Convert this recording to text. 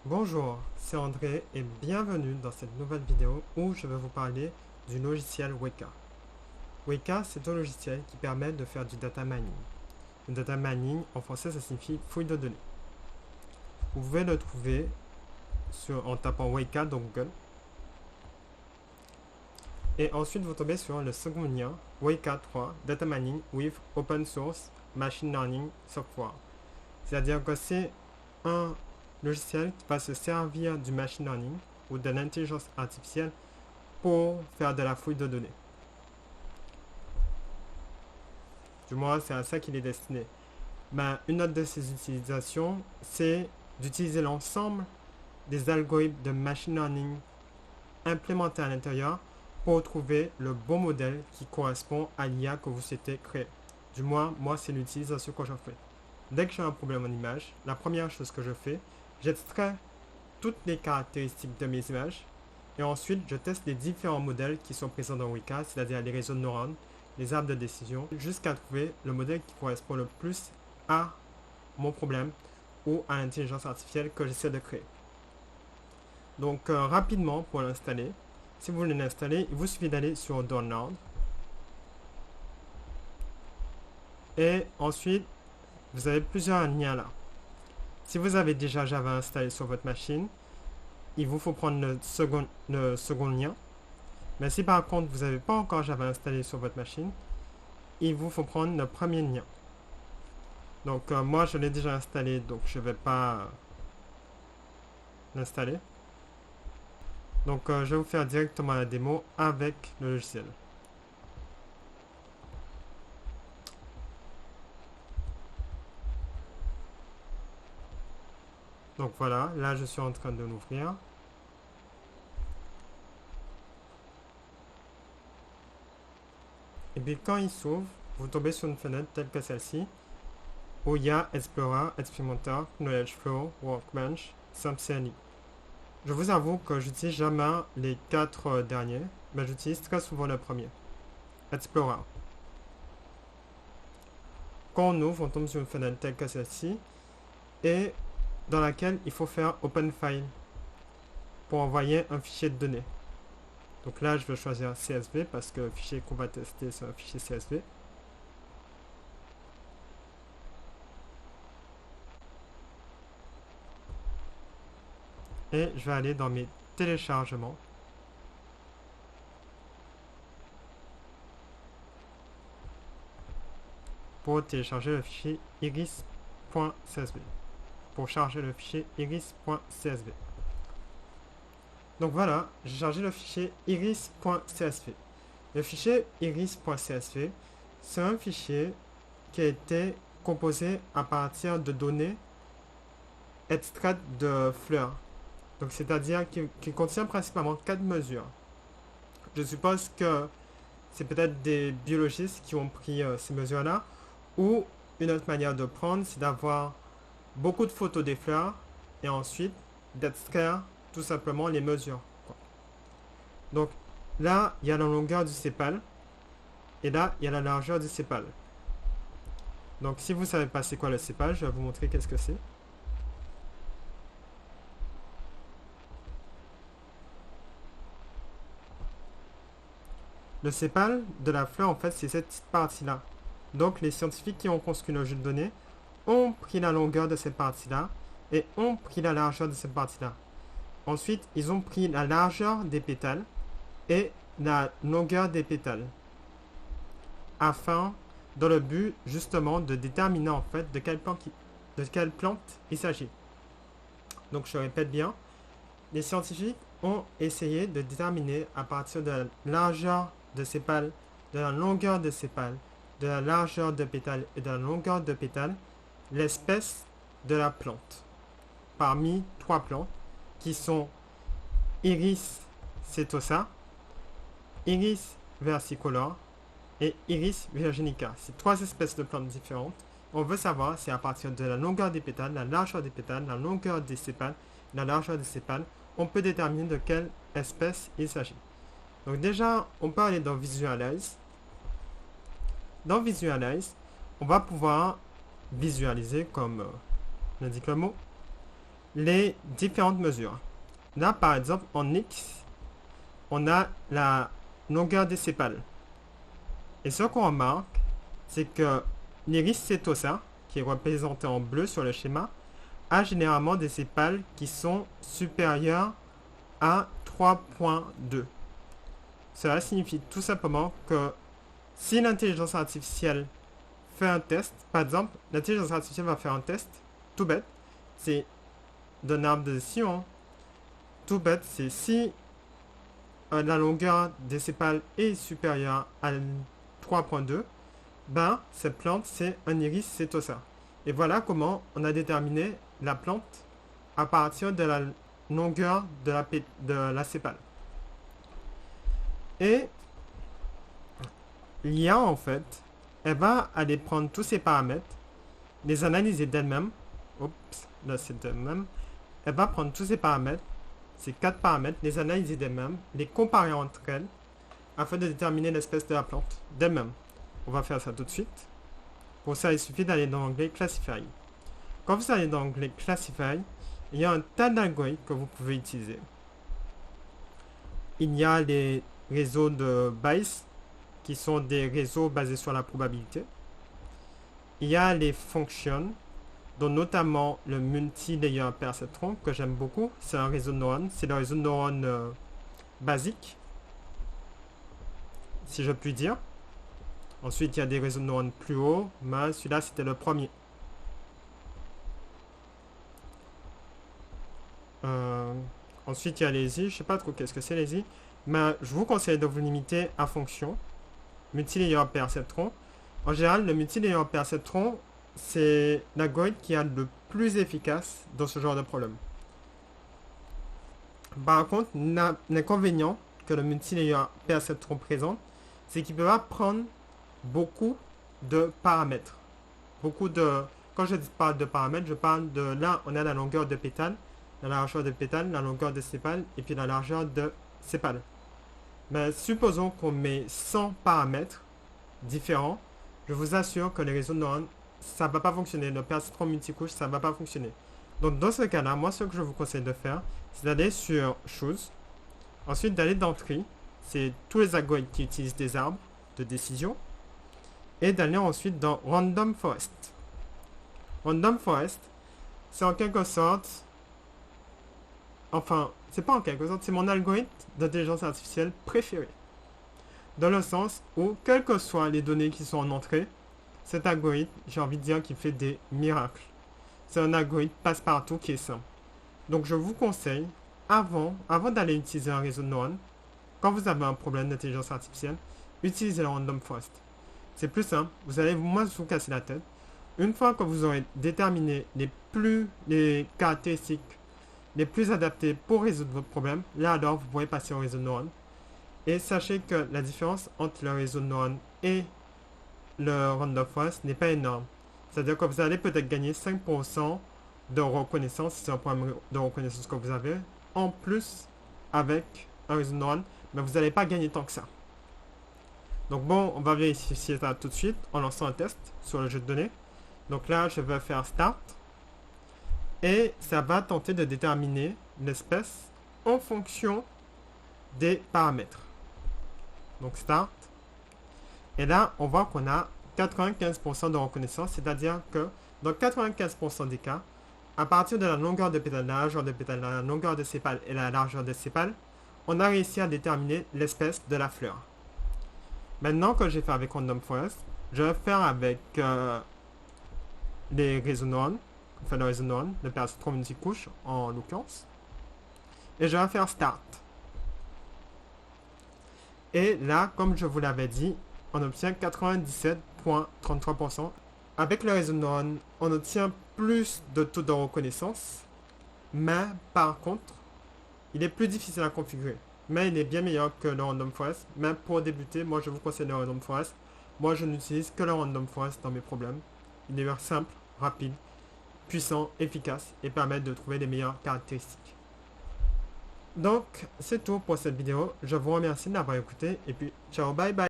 Bonjour, c'est André et bienvenue dans cette nouvelle vidéo où je vais vous parler du logiciel Weka. Weka, c'est un logiciel qui permet de faire du data mining. Le data mining, en français, ça signifie fouille de données. Vous pouvez le trouver en tapant Weka dans Google. Et ensuite, vous tombez sur le second lien, Weka 3, Data Mining with Open Source Machine Learning Software. C'est-à-dire que c'est un logiciel qui va se servir du machine learning ou de l'intelligence artificielle pour faire de la fouille de données. Du moins, c'est à ça qu'il est destiné. Mais une autre de ses utilisations, c'est d'utiliser l'ensemble des algorithmes de machine learning implémentés à l'intérieur pour trouver le bon modèle qui correspond à l'IA que vous souhaitez créer. Du moins, moi, c'est l'utilisation que j'en fais. Dès que j'ai un problème en image, la première chose que je fais, j'extrais toutes les caractéristiques de mes images et ensuite je teste les différents modèles qui sont présents dans Weka, c'est-à-dire les réseaux de neurones, les arbres de décision, jusqu'à trouver le modèle qui correspond le plus à mon problème ou à l'intelligence artificielle que j'essaie de créer. Donc rapidement pour l'installer, si vous voulez l'installer, il vous suffit d'aller sur Download et ensuite vous avez plusieurs liens là. Si vous avez déjà Java installé sur votre machine, il vous faut prendre le second lien. Mais si par contre vous n'avez pas encore Java installé sur votre machine, il vous faut prendre le premier lien. Donc moi je l'ai déjà installé, donc je ne vais pas l'installer. Donc je vais vous faire directement la démo avec le logiciel. Donc voilà, là je suis en train de l'ouvrir. Et puis quand il s'ouvre, vous tombez sur une fenêtre telle que celle-ci, où il y a Explorer, Experimenter, Knowledge Flow, Workbench, SampCLI. Je vous avoue que j'utilise jamais les 4 derniers, mais j'utilise très souvent le premier, Explorer. Quand on ouvre, on tombe sur une fenêtre telle que celle-ci, et dans laquelle il faut faire Open File pour envoyer un fichier de données. Donc là, je vais choisir CSV parce que le fichier qu'on va tester, c'est un fichier CSV. Et je vais aller dans mes téléchargements. Pour télécharger le fichier iris.csv. Pour charger le fichier iris.csv. Donc voilà, j'ai chargé le fichier iris.csv. Le fichier iris.csv, c'est un fichier qui a été composé à partir de données extraites de fleurs. Donc c'est-à-dire qu'il contient principalement 4 mesures. Je suppose que c'est peut-être des biologistes qui ont pris ces mesures-là, ou une autre manière de prendre, c'est d'avoir beaucoup de photos des fleurs et ensuite d'extraire tout simplement les mesures. Donc là, il y a la longueur du sépale et là, il y a la largeur du sépale. Donc si vous ne savez pas c'est quoi le sépale, je vais vous montrer qu'est-ce que c'est. Le sépale de la fleur, en fait, c'est cette petite partie-là. Donc les scientifiques qui ont construit le jeu de données ont pris la longueur de cette partie-là et ont pris la largeur de cette partie-là. Ensuite, ils ont pris la largeur des pétales et la longueur des pétales afin, dans le but justement de déterminer en fait de quelle plante il s'agit. Donc je répète bien, les scientifiques ont essayé de déterminer à partir de la largeur de sépales, de la longueur de sépales, de la largeur de pétales et de la longueur de pétales, l'espèce de la plante. Parmi 3 plantes qui sont Iris setosa, Iris versicolor et Iris virginica. C'est 3 espèces de plantes différentes. On veut savoir si à partir de la longueur des pétales, la largeur des pétales, la longueur des sépales, la largeur des sépales, on peut déterminer de quelle espèce il s'agit. Donc déjà, on peut aller dans Visualize. Dans Visualize, on va pouvoir visualiser, comme l'indique le mot, les différentes mesures. Là, par exemple, en X, on a la longueur des sépales. Et ce qu'on remarque, c'est que l'iris setosa, qui est représenté en bleu sur le schéma, a généralement des sépales qui sont supérieurs à 3,2. Cela signifie tout simplement que si l'intelligence artificielle fait un test, par exemple, l'intelligence artificielle va faire un test, tout bête, c'est d'un arbre de décision, tout bête, c'est si la longueur des sépales est supérieure à 3,2, ben, cette plante, c'est un iris setosa. Et voilà comment on a déterminé la plante à partir de la longueur de la sépale. Et l'IA, en fait, elle va aller prendre tous ces paramètres, les analyser d'elle-même. Oups, là c'est d'elle-même. Elle va prendre tous ces paramètres, ces 4 paramètres, les analyser d'elle-même, les comparer entre elles, afin de déterminer l'espèce de la plante d'elle-même. On va faire ça tout de suite. Pour ça, il suffit d'aller dans l'onglet Classify. Quand vous allez dans l'onglet Classify, il y a un tas d'algorithmes que vous pouvez utiliser. Il y a les réseaux de Bayes, qui sont des réseaux basés sur la probabilité. Il y a les functions, dont notamment le multi-layer perceptron, que j'aime beaucoup. C'est un réseau de neurones. C'est le réseau de neurones basique, si je puis dire. Ensuite, il y a des réseaux de neurones plus hauts, mais celui-là, c'était le premier. Ensuite, il y a les I. Je sais pas trop qu'est-ce que c'est les I, mais je vous conseille de vous limiter à fonction. Multi-layer perceptron. En général, le multi-layer perceptron, c'est l'algorithme qui est le plus efficace dans ce genre de problème. Par contre, l'inconvénient que le multi-layer perceptron présente, c'est qu'il peut pas prendre beaucoup de paramètres. Quand je parle de paramètres, je parle de là, on a la longueur de pétale, la largeur de pétale, la longueur de sépale et puis la largeur de sépale. Mais supposons qu'on met 100 paramètres différents, je vous assure que les réseaux de neurones, ça ne va pas fonctionner. Le perceptron multicouche, ça ne va pas fonctionner. Donc dans ce cas-là, moi ce que je vous conseille de faire, c'est d'aller sur Choose, ensuite d'aller dans Tree, c'est tous les algorithmes qui utilisent des arbres de décision, et d'aller ensuite dans Random Forest. Random Forest, c'est en quelque sorte, enfin, c'est pas en quelque sorte, c'est mon algorithme d'intelligence artificielle préféré. Dans le sens où, quelles que soient les données qui sont en entrée, cet algorithme, j'ai envie de dire qu'il fait des miracles. C'est un algorithme passe-partout qui est simple. Donc je vous conseille, avant d'aller utiliser un réseau de neurones, quand vous avez un problème d'intelligence artificielle, utilisez le Random Forest. C'est plus simple, vous allez moins vous casser la tête. Une fois que vous aurez déterminé les caractéristiques les plus adaptées pour résoudre votre problème, là alors vous pourrez passer au réseau de neurones. Et sachez que la différence entre le réseau de neurones et le Random Forest n'est pas énorme. C'est-à-dire que vous allez peut-être gagner 5% de reconnaissance, si c'est un problème de reconnaissance que vous avez, en plus avec un réseau de neurones, mais vous n'allez pas gagner tant que ça. Donc bon, on va vérifier ça tout de suite en lançant un test sur le jeu de données. Donc là, je vais faire Start. Et ça va tenter de déterminer l'espèce en fonction des paramètres. Donc Start. Et là, on voit qu'on a 95% de reconnaissance, c'est-à-dire que dans 95% des cas, à partir de la longueur de pétale, la largeur de pétale, la longueur de sépale et la largeur de sépale, on a réussi à déterminer l'espèce de la fleur. Maintenant que j'ai fait avec Random Forest, je vais faire avec les réseaux neurones, enfin le réseau neurones, le perceptron multicouche en l'occurrence. Et je vais faire Start. Et là, comme je vous l'avais dit, on obtient 97,33%. Avec le réseau de neurones, on obtient plus de taux de reconnaissance, mais par contre, il est plus difficile à configurer. Mais il est bien meilleur que le Random Forest. Mais pour débuter, moi je vous conseille le Random Forest. Moi je n'utilise que le Random Forest dans mes problèmes. Il est simple, rapide, puissant, efficace et permet de trouver les meilleures caractéristiques. Donc c'est tout pour cette vidéo. Je vous remercie de l'avoir écouté et puis ciao, bye bye.